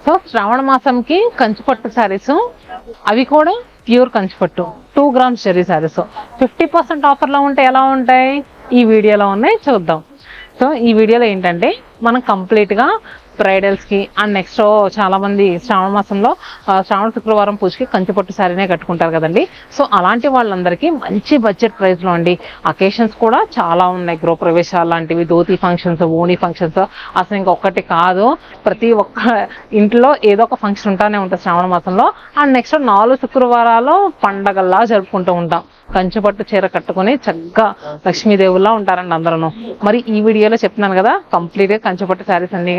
So శ్రావణ మాసంకి కంచిపట్టు శారీస్, అవి కూడా pure కంచిపట్టు 2 grams zari saris 50% ఆఫర్లో ఉంటే ఎలా ఉంటాయి, ఈ వీడియోలో ఉన్నాయి చూద్దాం. సో ఈ వీడియోలో ఏంటంటే మనం కంప్లీట్గా బ్రైడల్స్కి అండ్ నెక్స్ట్ చాలామంది శ్రావణ మాసంలో శ్రావణ శుక్రవారం పూజకి కంచిపట్టు శారీనే కట్టుకుంటారు కదండి. సో అలాంటి వాళ్ళందరికీ మంచి బడ్జెట్ ప్రైస్లో అండి. అకేషన్స్ కూడా చాలా ఉన్నాయి, గృహప్రవేశాలు లాంటివి, ధోతి ఫంక్షన్స్, ఓణీ ఫంక్షన్స్, అసలు ఇంకొకటి కాదు, ప్రతి ఒక్క ఇంట్లో ఏదో ఒక ఫంక్షన్ ఉంటానే ఉంటుంది శ్రావణ మాసంలో. అండ్ నెక్స్ట్ 4 శుక్రవారాలు పండగల్లా జరుపుకుంటూ ఉంటాం. కంచిపట్టు చీర కట్టుకుని చక్కగా లక్ష్మీదేవుల్లా ఉంటారండి అందరూ. మరి ఈ వీడియోలో చెప్తున్నాను కదా, కంప్లీట్గా కంచిపట్టు శారీస్ అన్ని,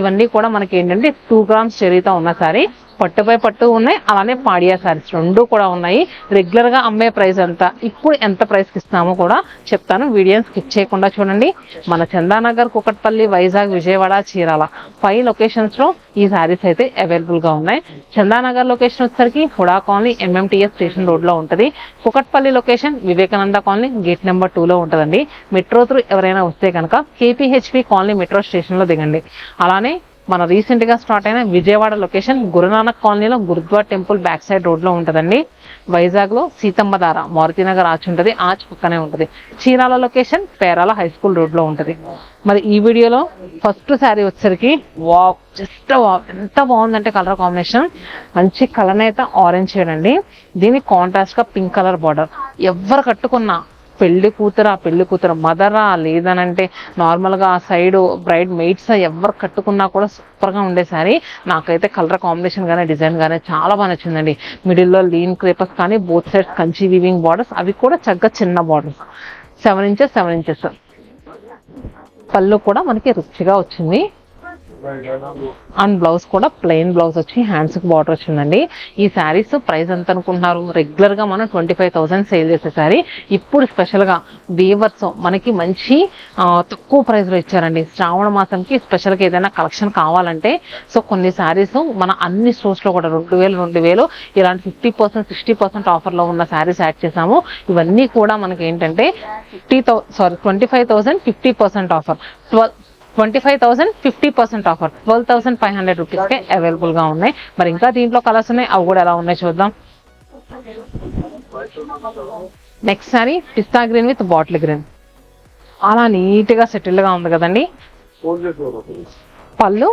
ఇవన్నీ కూడా మనకి ఏంటంటే 2 grams చీరతో ఉన్న శారీ, పట్టుపై పట్టు ఉన్నాయి, అలానే పాడియా శారీస్ 2 కూడా ఉన్నాయి. రెగ్యులర్గా అమ్మే ప్రైస్ ఎంత, ఇప్పుడు ఎంత ప్రైస్కి ఇస్తున్నామో కూడా చెప్తాను, వీడియోని స్కిప్ చేయకుండా చూడండి. మన చందానగర్, కుకట్పల్లి, వైజాగ్, విజయవాడ, చీరాల 5 లొకేషన్స్లో ఈ శారీస్ అయితే అవైలబుల్గా ఉన్నాయి. చందానగర్ లొకేషన్ వచ్చేసరికి హుడా కాలనీ MMTS స్టేషన్ రోడ్లో ఉంటుంది. Kukatpally location Vivekananda colony gate number 2లో ఉంటుందండి. మెట్రో త్రూ ఎవరైనా వస్తే కనుక KPHP కాలనీ మెట్రో స్టేషన్లో దిగండి. అలానే మన రీసెంట్గా స్టార్ట్ అయిన విజయవాడ లొకేషన్ గురునానక్ కాలనీలో గురుద్వార్ టెంపుల్ బ్యాక్ సైడ్ రోడ్లో ఉంటుందండి. వైజాగ్లో సీతమ్మధార మారుతినగర్ ఆర్చ్ ఉంటుంది, ఆర్చ్ పక్కనే ఉంటుంది. Chirala location Perala high school రోడ్లో ఉంటుంది. మరి ఈ వీడియోలో ఫస్ట్ శారీ వచ్చేసరికి వావ్, జస్ట్ వావ్, ఎంత బాగుందంటే కలర్ కాంబినేషన్, మంచి కలనేత ఆరెంజ్ షేడ్ అండి. దీనికి కాంట్రాస్ట్గా పింక్ కలర్ బార్డర్. ఎవరు కట్టుకున్నా పెళ్లి కూతురు మదరా, లేదనంటే నార్మల్గా ఆ సైడ్ బ్రైడ్ మెయిట్స్ ఎవరు కట్టుకున్నా కూడా సూపర్గా ఉండే శారీ. నాకైతే కలర్ కాంబినేషన్ కానీ డిజైన్ కానీ చాలా బాగా నచ్చిందండి. మిడిల్లో లీన్ క్రేపర్స్ కానీ, both sides Kanchi weaving borders, అవి కూడా చక్కగా చిన్న బార్డర్స్ 7 inches. పళ్ళు కూడా మనకి రిచ్గా వచ్చింది. అండ్ బ్లౌజ్ కూడా ప్లెయిన్ బ్లౌజ్ వచ్చి హ్యాండ్స్కి బార్డర్ వచ్చిందండి. ఈ శారీస్ ప్రైస్ ఎంత అనుకుంటున్నారు, రెగ్యులర్గా మనం 25,000 సేల్ చేసే శారీ ఇప్పుడు స్పెషల్గా వీవర్స్ మనకి మంచి తక్కువ ప్రైస్లో ఇచ్చారండి. శ్రావణ మాసంకి స్పెషల్గా ఏదైనా కలెక్షన్ కావాలంటే, సో కొన్ని శారీస్ మన అన్ని స్టోర్స్లో కూడా 2,000 ఇలాంటి 50%, 60% ఆఫర్లో ఉన్న శారీస్ యాడ్ చేసాము. ఇవన్నీ కూడా మనకి ఏంటంటే 25,000 50% ఆఫర్, 25,000 50% ఆఫర్, 12,500 రూపీస్కే అవైలబుల్గా ఉన్నాయి. మరి ఇంకా దీంట్లో కలర్స్ ఉన్నాయి, అవి కూడా ఎలా ఉన్నాయి చూద్దాం. Next sorry pista green with bottle green, అలా నీట్గా సెటిల్గా ఉంది కదండి. పళ్ళు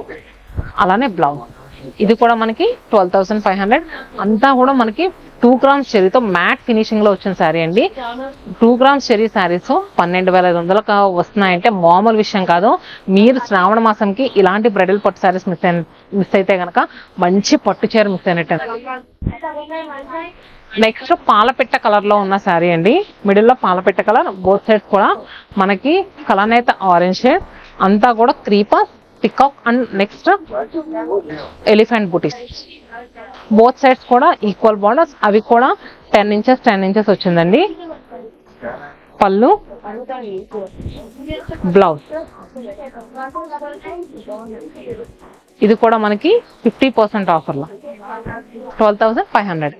అలానే బ్లౌజ్, ఇది కూడా మనకి 12,500. అంతా కూడా మనకి 2 grams చెరీతో మ్యాట్ ఫినిషింగ్ లో వచ్చిన శారీ అండి. 2 grams చెరీ శారీస్ 12,500 వస్తున్నాయంటే మామూలు విషయం కాదు. మీరు శ్రావణ మాసంకి ఇలాంటి బ్రైడల్ పట్టు శారీస్ మిస్ అయితే కనుక మంచి పట్టు చీర మిస్ అయినట్టు. నెక్స్ట్ పాలపిట్ట కలర్ లో ఉన్న శారీ అండి. మిడిల్ లో పాలపిట్ట కలర్, బోత్ సైడ్స్ కూడా మనకి కలనేత ఆరెంజ్ షేడ్, అంతా కూడా creeper, peacock and next elephant buttis, both sides కూడా ఈక్వల్ బార్డర్స్, అవి కూడా 10 inches వచ్చిందండి. పళ్ళు, బ్లౌజ్, ఇది కూడా మనకి 50% ఆఫర్లో 12,500.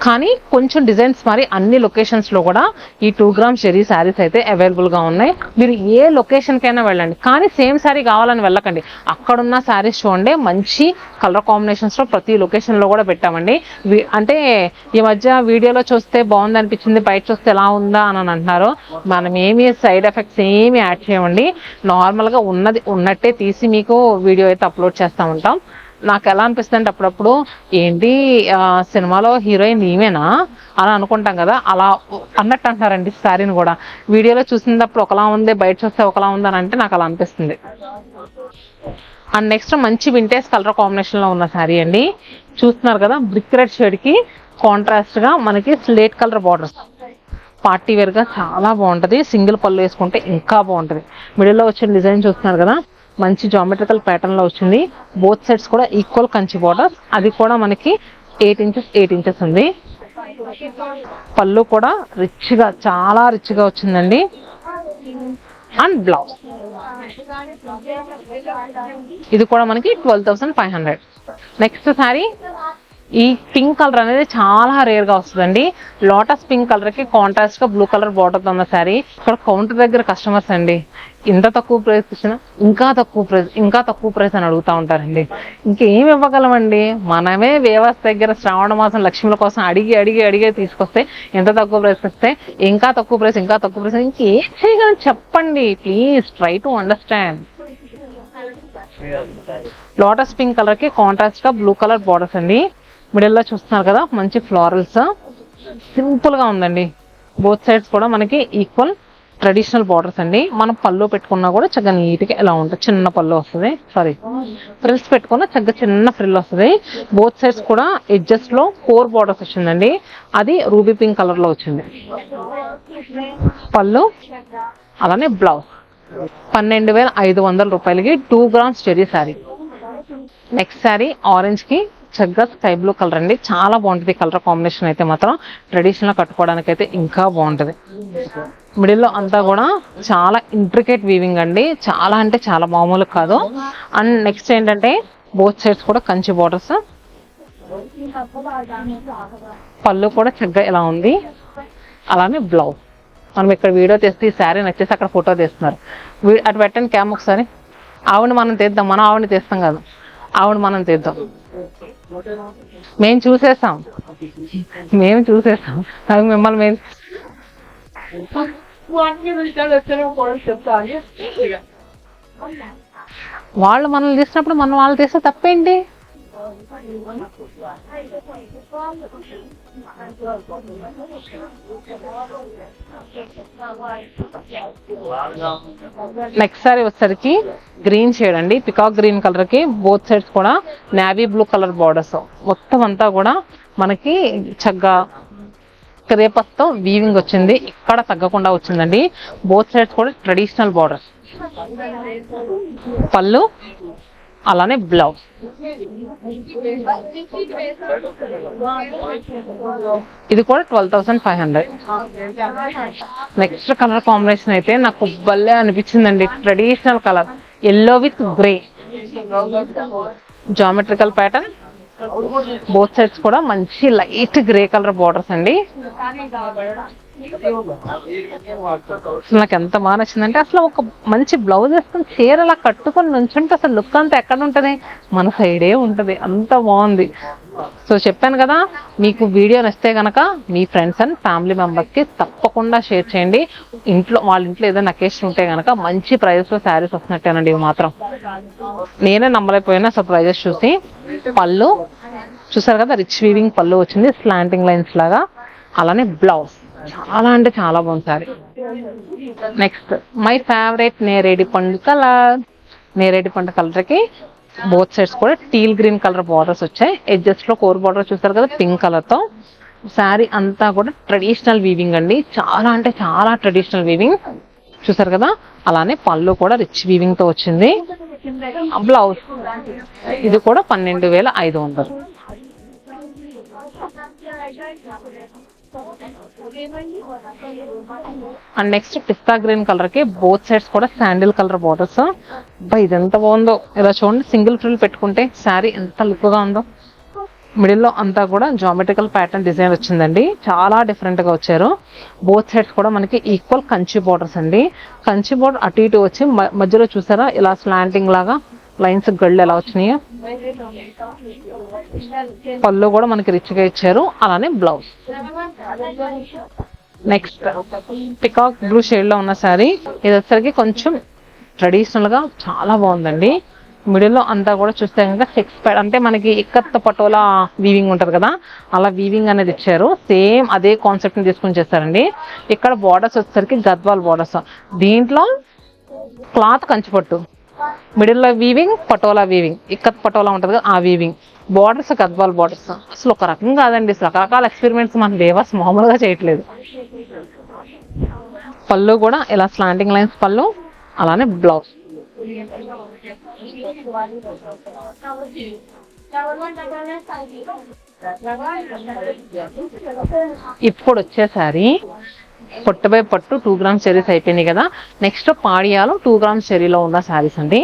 కానీ కొంచెం డిజైన్స్ మరి అన్ని లొకేషన్స్ లో కూడా ఈ 2 grams చెరీ శారీస్ అయితే అవైలబుల్ గా ఉన్నాయి. మీరు ఏ లొకేషన్ కైనా వెళ్ళండి, కానీ సేమ్ శారీ కావాలని వెళ్ళకండి. అక్కడున్న శారీస్ చూడండి, మంచి కలర్ కాంబినేషన్స్ లో ప్రతి లొకేషన్ లో కూడా పెట్టామండి. అంటే ఈ మధ్య వీడియోలో చూస్తే బాగుంది అనిపించింది, బయట చూస్తే ఎలా ఉందా అని అంటున్నారు. మనం ఏమి సైడ్ ఎఫెక్ట్స్ ఏమి యాడ్ చేయమండి, నార్మల్ గా ఉన్నది ఉన్నట్టే తీసి మీకు వీడియో అయితే అప్లోడ్ చేస్తూ ఉంటాం. నాకు ఎలా అనిపిస్తుంది అంటే అప్పుడప్పుడు ఏంటి సినిమాలో హీరోయిన్ ఈమెనా అని అనుకుంటాం కదా, అలా అన్నట్టు అంటున్నారండి శారీని కూడా. వీడియోలో చూసినప్పుడు ఒకలా ఉంది, బయట చూస్తే ఒకలా ఉంది అని అంటే నాకు అలా అనిపిస్తుంది. అండ్ నెక్స్ట్ మంచి వింటేజ్ కలర్ కాంబినేషన్ లో ఉన్న శారీ అండి. చూస్తున్నారు కదా, బ్రిక్ రెడ్ షేడ్ కి కాంట్రాస్ట్ గా మనకి slate colour borders, party wear గా చాలా బాగుంటది. సింగిల్ పళ్ళు వేసుకుంటే ఇంకా బాగుంటది. మిడిల్ లో వచ్చిన డిజైన్ చూస్తున్నారు కదా, మంచి జామెట్రికల్ ప్యాటర్న్ లో వచ్చింది. బోత్ సైడ్స్ కూడా ఈక్వల్ కంచి బార్డర్, అది కూడా మనకి 8 inches ఉంది. పళ్ళు కూడా రిచ్ గా, చాలా రిచ్ గా వచ్చిందండి. అండ్ బ్లౌజ్, ఇది కూడా మనకి 12,500. నెక్స్ట్ శారీ ఈ పింక్ కలర్ అనేది చాలా రేర్ గా వస్తుందండి. లోటస్ పింక్ కలర్ కి కాంట్రాస్ట్ గా బ్లూ కలర్ బార్డర్ ఉన్న శారీ. ఇక్కడ కౌంటర్ దగ్గర కస్టమర్స్ అండి ఇంత తక్కువ ప్రైస్ ఇచ్చినా ఇంకా తక్కువ ప్రైస్ అని అడుగుతూ ఉంటారండి. ఇంకేం ఇవ్వగలమండి? మనమే వ్యవస్థ దగ్గర శ్రావణ మాసం లక్ష్మిల కోసం అడిగే తీసుకొస్తే ఎంత తక్కువ ప్రైస్ ఇస్తే ఇంకా తక్కువ ప్రైస్ ఇంకేం చేయగలం చెప్పండి. Please try to understand. Lotus pink colour కి కాంట్రాస్ట్ గా బ్లూ కలర్ బార్డర్స్ అండి. మిడిల్ లో చూస్తున్నారు కదా మంచి ఫ్లోరల్స్, సింపుల్ గా ఉందండి. బోత్ సైడ్స్ కూడా మనకి ఈక్వల్ ట్రెడిషనల్ బార్డర్స్ అండి. మనం పళ్ళు పెట్టుకున్నా కూడా చక్కగా నీట్ గా ఎలా ఉంటుంది, చిన్న పళ్ళు వస్తుంది, ఫ్రిల్స్ పెట్టుకున్నా చక్కగా చిన్న ఫ్రిల్ వస్తుంది. బోత్ సైడ్స్ కూడా ఎడ్జెస్ లో 4 బార్డర్స్ వచ్చిందండి. అది రూబీ పింక్ కలర్ లో వచ్చింది పళ్ళు. అలానే బ్లౌజ్ 12,500 రూపాయలకి 2 grams cherry sari. Next sari orange కి చక్కగా స్కై బ్లూ కలర్ అండి. చాలా బాగుంటుంది కలర్ కాంబినేషన్ అయితే మాత్రం. ట్రెడిషనల్ కట్టుకోవడానికి అయితే ఇంకా బాగుంటుంది. మిడిల్ లో అంతా కూడా చాలా ఇంట్రికేట్ వీవింగ్ అండి. చాలా అంటే చాలా మామూలు కాదు. అండ్ నెక్స్ట్ ఏంటంటే బోత్ సైడ్స్ కూడా కంచి బార్డర్స్. పళ్ళు కూడా చక్కగా ఇలా ఉంది. అలానే బ్లౌజ్. మనం ఇక్కడ వీడియో తీస్తే ఈ శారీ నచ్చేసి అక్కడ ఫోటో తీస్తున్నారు. అటు పెట్టండి క్యామ్ ఒకసారి. ఆవిడ మనం తీద్దాం, మనం ఆవిడని తీస్తాం కాదు, ఆవిడ మనం తీద్దాం. మేము చూసేసాం అది మిమ్మల్ని వాళ్ళు మనల్ని తీసినప్పుడు మనం వాళ్ళు తీస్తే తప్పేంటి? నెక్స్ట్ సారీ వచ్చేసరికి గ్రీన్ షేడ్ అండి. పికాక్ గ్రీన్ కలర్ కి బోత్ సైడ్స్ కూడా నేవీ బ్లూ కలర్ బార్డర్స్. మొత్తం అంతా కూడా మనకి చక్కగా క్రేపస్తో వీవింగ్ వచ్చింది. ఇక్కడ తగ్గకుండా వచ్చిందండి. బోత్ సైడ్స్ కూడా ట్రెడిషనల్ బార్డర్స్. పళ్ళు అలానే బ్లౌజ్. ఇది కూడా 12,500. నెక్స్ట్ కలర్ కాంబినేషన్ అయితే నాకు భలే అనిపించిందండి. Traditional colour yellow with grey, geometrical pattern. Both sides కూడా మంచి లైట్ గ్రే కలర్ బార్డర్స్ అండి. నాకు ఎంత బాగా నచ్చిందంటే అసలు ఒక మంచి బ్లౌజ్ వేసుకుని చీర అలా కట్టుకొని నుంచుంటే అసలు లుక్ అంతా ఎక్కడ ఉంటుంది, మన సైడే ఉంటుంది. అంత బాగుంది. సో చెప్పాను కదా, మీకు వీడియో నచ్చితే కనుక మీ ఫ్రెండ్స్ అండ్ ఫ్యామిలీ మెంబర్స్కి తప్పకుండా షేర్ చేయండి. వాళ్ళ ఇంట్లో ఏదైనా అకేషన్ ఉంటే కనుక మంచి ప్రైజెస్లో శారీస్ వస్తున్నట్టేనండి. ఇవి మాత్రం నేనే నమ్మలేకపోయినా. సో ప్రైజెస్ చూసి. పళ్ళు చూసారు కదా, రిచ్ వీవింగ్ పళ్ళు వచ్చింది, స్లాంటింగ్ లైన్స్ లాగా. అలానే బ్లౌజ్ చాలా అంటే చాలా బాగుంది sorry. Next my favourite Neredi పండు కలర్కి బోత్ సైడ్స్ కూడా టీల్ గ్రీన్ కలర్ బార్డర్స్ వచ్చాయి. ఎడ్జెస్ లో 4 బార్డర్ చూస్తారు కదా పింక్ కలర్ తో. శారీ అంతా కూడా ట్రెడిషనల్ వీవింగ్ అండి. చాలా అంటే చాలా ట్రెడిషనల్ వీవింగ్ చూసారు కదా. అలానే పళ్ళు కూడా రిచ్ వీవింగ్ తో వచ్చింది. బ్లౌజ్ ఇది కూడా 12,500. And next pista green colour కి బోత్ సైడ్స్ కూడా శాండిల్ కలర్ బార్డర్స్. ఇది ఎంత బాగుందో. ఇలా చూడండి, సింగిల్ ఫ్రిల్ పెట్టుకుంటే శారీ ఎంత లుక్ గా ఉందో. మిడిల్ లో అంతా కూడా జామెట్రికల్ ప్యాటర్న్ డిజైన్ వచ్చిందండి. చాలా డిఫరెంట్ గా వచ్చారు. బోత్ సైడ్స్ కూడా మనకి ఈక్వల్ కంచి బార్డర్స్ అండి. కంచి బార్డర్ అటు ఇటు వచ్చి మధ్యలో చూసారా ఇలా స్లాంటింగ్ లాగా లైన్స్ గళ్ళు ఎలా వచ్చినాయో. పళ్ళు కూడా మనకి రిచ్ గా ఇచ్చారు. అలానే blouse. Next peacock blue shade లో ఉన్న శారీ. ఇది వచ్చరికి కొంచెం ట్రెడిషనల్ గా చాలా బాగుందండి. మిడిల్ లో అంతా కూడా చూస్తే కనుక 6 అంటే మనకి ఇక్కత్ పటోలా వీవింగ్ ఉంటది కదా, అలా వీవింగ్ అనేది ఇచ్చారు. సేమ్ అదే కాన్సెప్ట్ ని తీసుకుని చేస్తారండి. ఇక్కడ బార్డర్స్ వచ్చేసరికి గద్వాల్ బార్డర్స్. దీంట్లో క్లాత్ కంచిపట్టు, మిడిల్ లో వీవింగ్ పటోలా వీవింగ్, ఇక్కత్ పటోలా ఉంటది కదా ఆ వీవింగ్. Borders Gadwal borders. అసలు ఒక రకం కాదండి, రకరకాల ఎక్స్పెరిమెంట్స్ మన దేవాస్ మామూలుగా చేయట్లేదు. పళ్ళు కూడా ఇలా స్లాంటింగ్ లైన్స్ పళ్ళు. అలానే బ్లౌజ్. ఇప్పుడు వచ్చేసరి పొట్టు బై పట్టు 2 గ్రామ్స్ చెరీస్ అయిపోయినాయి కదా. నెక్స్ట్ పాడియాలో 2 గ్రామ్స్ చెరీలో ఉన్న శారీస్ అండి.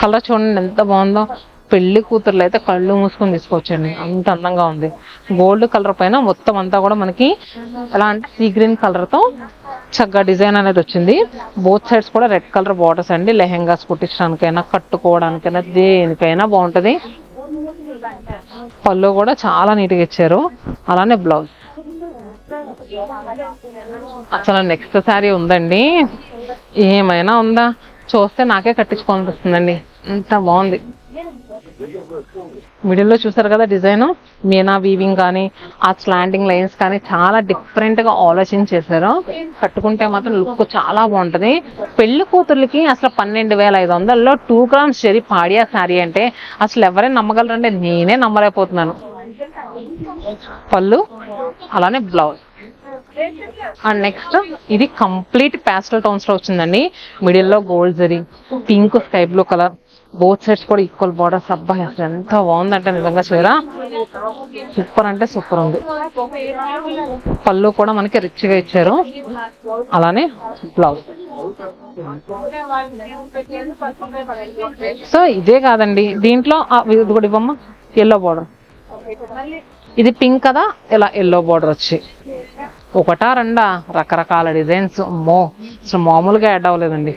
కలర్ చూడండి ఎంత బాగుందో. పెళ్లి కూతుర్లు అయితే కళ్ళు మూసుకొని తీసుకోవచ్చండి, అంత అందంగా ఉంది. గోల్డ్ కలర్ పైన మొత్తం అంతా కూడా మనకి ఎలా అంటే సీ గ్రీన్ కలర్ తో చక్కగా డిజైన్ అనేది వచ్చింది. బోత్ సైడ్స్ కూడా రెడ్ కలర్ బార్డర్స్ అండి. లెహెంగాస్ కుట్టించడానికైనా కట్టుకోవడానికైనా దేనికైనా బాగుంటది. పళ్ళు కూడా చాలా నీట్గా ఇచ్చారు. అలానే బ్లౌజ్. అసలు నెక్స్ట్ శారీ ఉందండి, ఏమైనా ఉందా చూస్తే నాకే కట్టించుకోవాలనిపిస్తుందండి, అంత బాగుంది. మిడిల్లో చూసారు కదా డిజైన్, మీనా వీవింగ్ కానీ ఆ స్లాండింగ్ లైన్స్ కానీ చాలా డిఫరెంట్ గా ఆలోచించేశారు. కట్టుకుంటే మాత్రం లుక్ చాలా బాగుంటది. పెళ్లి కూతుర్లకి అసలు 12,500లో 2 గ్రామ్స్ జరీ పాడియా శారీ అంటే అసలు ఎవరైనా నమ్మగలరంటే నేనే నమ్మలేకపోతున్నాను. పళ్ళు అలానే బ్లౌజ్. అండ్ నెక్స్ట్ ఇది కంప్లీట్ ప్యాస్టల్ టోన్స్ లో వచ్చిందండి. మిడిల్ లో gold zari, pink sky blue colour, both sides కూడా ఈక్వల్ బార్డర్స్. అబ్బాయి అసలు ఎంత బాగుందంటే నిజంగా చీర సూపర్ అంటే సూపర్ ఉంది. పళ్ళు కూడా మనకి రిచ్ గా ఇచ్చారు. అలానే బ్లౌజ్. సో ఇదే కాదండి, దీంట్లో ఇది కూడా ఇవ్వమ్మా, ఎల్లో బార్డర్. ఇది పింక్ కదా, ఇలా ఎల్లో బార్డర్ వచ్చి ఒకటా రెండా రకరకాల డిజైన్స్. అమ్మో అసలు మామూలుగా యాడ్ అవ్వలేదండి.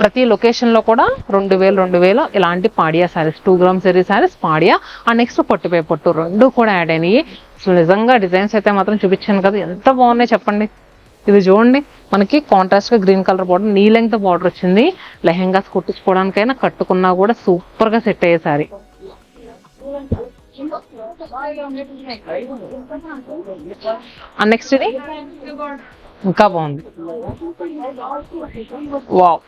ప్రతి లొకేషన్ లో కూడా 2000 ఇలాంటి పాడియా శారీస్, 2 గ్రామ్ జరీ శారీస్ పాడియా. అండ్ నెక్స్ట్ పొట్టిపై పొట్టు రెండు కూడా యాడ్ అయినాయి. అసలు నిజంగా డిజైన్స్ అయితే మాత్రం చూపించాను కదా, ఎంత బాగున్నాయి చెప్పండి. ఇది చూడండి, మనకి కాంట్రాస్ట్ గా గ్రీన్ కలర్ బార్డర్, నీ లెంగ్త్ బార్డర్ వచ్చింది. లెహెంగాస్ కుట్టించుకోవడానికైనా కట్టుకున్నా కూడా సూపర్ గా సెట్ అయ్యే శారీ. నెక్స్ట్ ఇది ఇంకా బాగుంది. వావ్.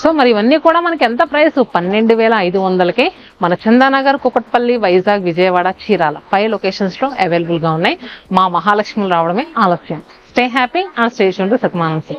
సో మరి ఇవన్నీ కూడా మనకి ఎంత ప్రైస్? 12,500కే మన చందానగర్, కుకట్పల్లి, వైజాగ్, విజయవాడ, చీరాల 5 లొకేషన్స్ లో అవైలబుల్ గా ఉన్నాయి. మా మహాలక్ష్మిలు రావడమే ఆలస్యం. Stay happy and stay tuned to సత్యమానంద్.